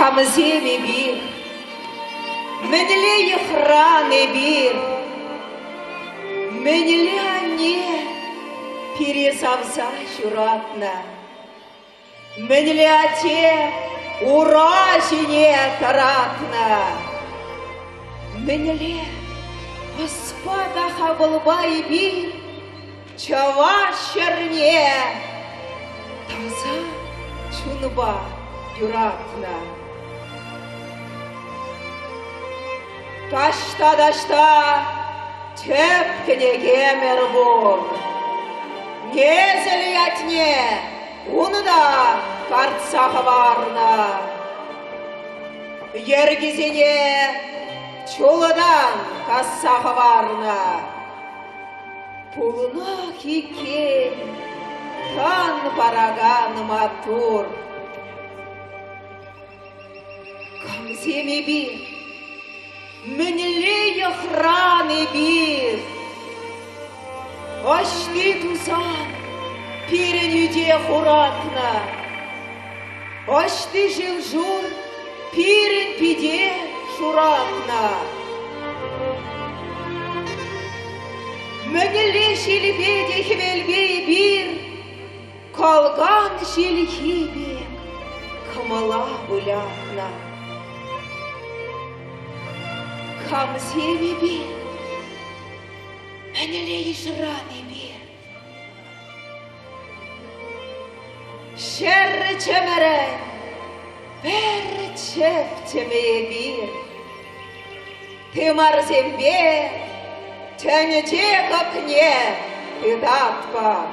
Камземи бир, менле ехраны бир, менле не пересавза журатна, менле те уражине таратна, менле Господа хабылбай бир, чава шерне, таза чунба юратна. Ташта тепкіне кемер бол. Незілі әтіне, оны да қартсағы барына. Ергізіне, чолыдан қассағы барына. Пулына кекен, тан параган матур. Камземи бир, менле ехраны бир, ашты тузан пиренюде хуратна, ашты жылжур пирен пиде шуратна. Менле шилбеде хвелбей бир, калган шилхибе камала булятна. Камземи бир, менле ешраны бир. Шерре чемерен, берре чептеме бир. Ты марзембе, тянете как не, ты датпа.